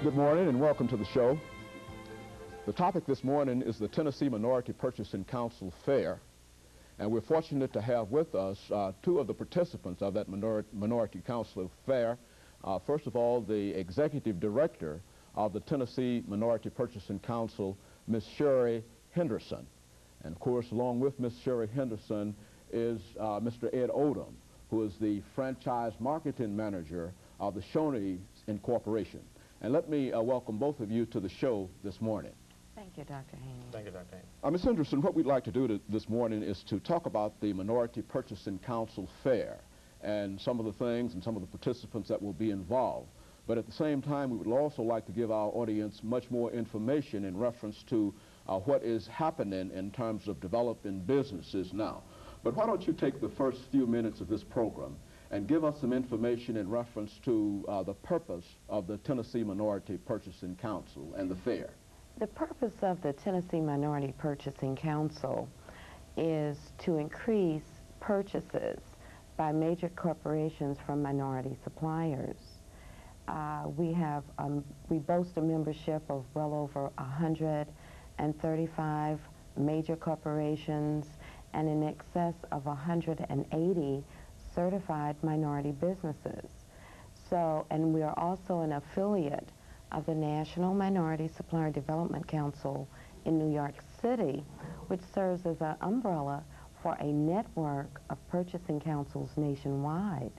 Good morning and welcome to the show. The topic this morning is the Tennessee Minority Purchasing Council Fair, and we're fortunate to have with us two of the participants of that Minority Council Fair. First of all, the Executive Director of the Tennessee Minority Purchasing Council, Ms. Sherry Henderson. And of course, along with Ms. Sherry Henderson is Mr. EOdom, who is the Franchise Marketing Manager of the Shoney's Incorporation. And let me welcome both of you to the show this morning. Thank you, Dr. Haney. Thank you, Dr. Haney. Ms. Henderson, what we'd like to do this morning is to talk about the Minority Purchasing Council Fair and some of the things and some of the participants that will be involved. But at the same time, we would also like to give our audience much more information in reference to what is happening in terms of developing businesses now. But why don't you take the first few minutes of this program and give us some information in reference to the purpose of the Tennessee Minority Purchasing Council and the fair. The purpose of the Tennessee Minority Purchasing Council is to increase purchases by major corporations from minority suppliers. We boast a membership of well over 135 major corporations and in excess of 180 certified minority businesses. So, and we are also an affiliate of the National Minority Supplier Development Council in New York City, which serves as an umbrella for a network of purchasing councils nationwide.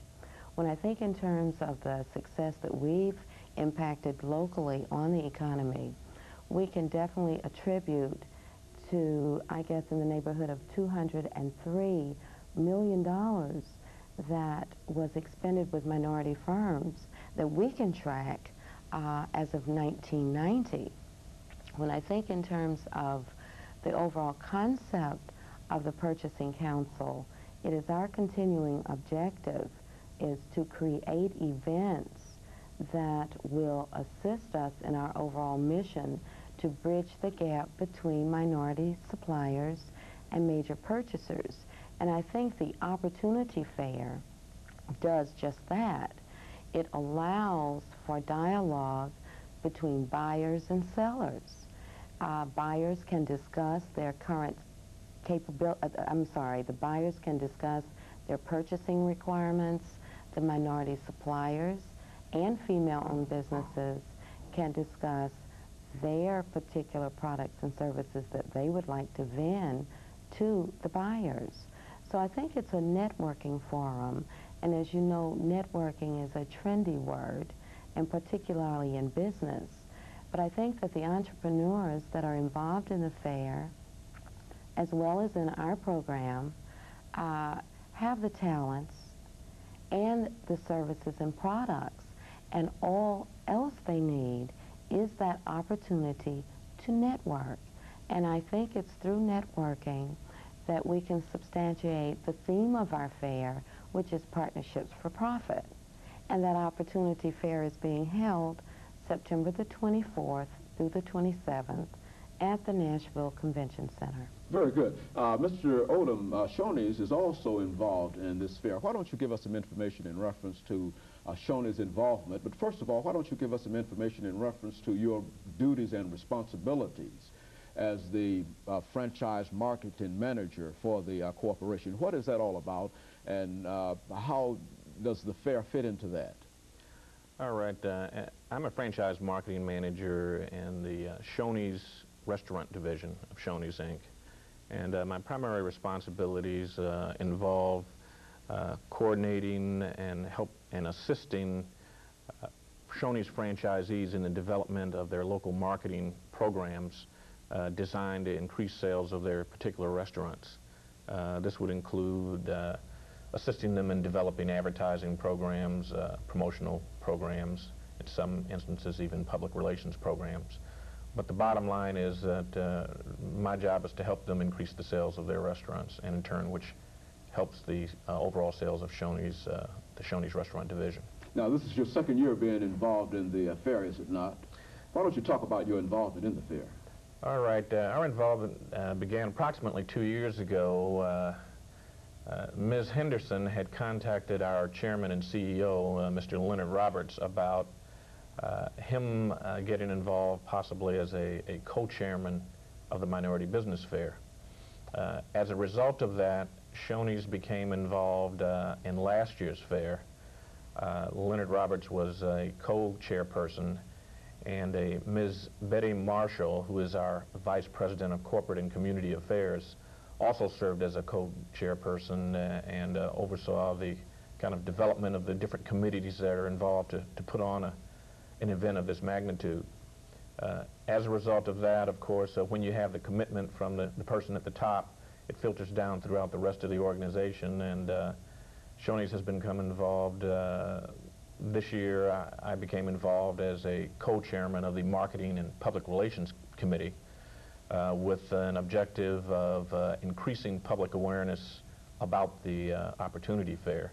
When I think in terms of the success that we've impacted locally on the economy, we can definitely attribute to, I guess, in the neighborhood of $203 million that was expended with minority firms that we can track as of 1990. When I think in terms of the overall concept of the Purchasing Council, it is our continuing objective is to create events that will assist us in our overall mission to bridge the gap between minority suppliers and major purchasers. And I think the Opportunity Fair does just that. It allows for dialogue between buyers and sellers. Buyers can discuss their current the buyers can discuss their purchasing requirements. The minority suppliers and female-owned businesses can discuss their particular products and services that they would like to vend to the buyers. So I think it's a networking forum, and as you know, networking is a trendy word, and particularly in business. But I think that the entrepreneurs that are involved in the fair, as well as in our program, have the talents and the services and products, and all else they need is that opportunity to network. And I think it's through networking that we can substantiate the theme of our fair, which is Partnerships for Profit. And that Opportunity Fair is being held September the 24th through the 27th at the Nashville Convention Center. Very good. Mr. Odom, Shoney's is also involved in this fair. Why don't you give us some information in reference to Shoney's involvement? But first of all, why don't you give us some information in reference to your duties and responsibilities as the franchise marketing manager for the corporation? What is that all about, and how does the fair fit into that? All right. I'm a franchise marketing manager in the Shoney's restaurant division of Shoney's, Inc. And my primary responsibilities involve coordinating and assisting Shoney's franchisees in the development of their local marketing programs designed to increase sales of their particular restaurants. This would include assisting them in developing advertising programs, promotional programs, in some instances even public relations programs. But the bottom line is that my job is to help them increase the sales of their restaurants, and in turn which helps the overall sales of Shoney's, the Shoney's restaurant division. Now, this is your second year being involved in the fair, is it not? Why don't you talk about your involvement in the fair? All right. Our involvement began approximately 2 years ago. Ms. Henderson had contacted our chairman and CEO, Mr. Leonard Roberts, about him getting involved possibly as a co-chairman of the Minority Business Fair. As a result of that, Shoney's became involved in last year's fair. Leonard Roberts was a co-chairperson, and a Ms. Betty Marshall, who is our Vice President of Corporate and Community Affairs, also served as a co-chairperson and oversaw the kind of development of the different committees that are involved to put on an event of this magnitude. As a result of that, of course, when you have the commitment from the person at the top, it filters down throughout the rest of the organization, and Shoney's has become involved. This year, I became involved as a co-chairman of the Marketing and Public Relations Committee with an objective of increasing public awareness about the Opportunity Fair.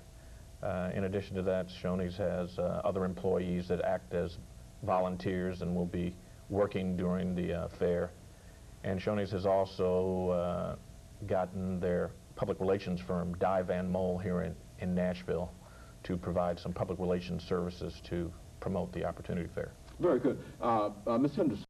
In addition to that, Shoney's has other employees that act as volunteers and will be working during the fair. And Shoney's has also gotten their public relations firm, Dye Van Mole, here in Nashville to provide some public relations services to promote the Opportunity Fair. Very good. Ms. Henderson.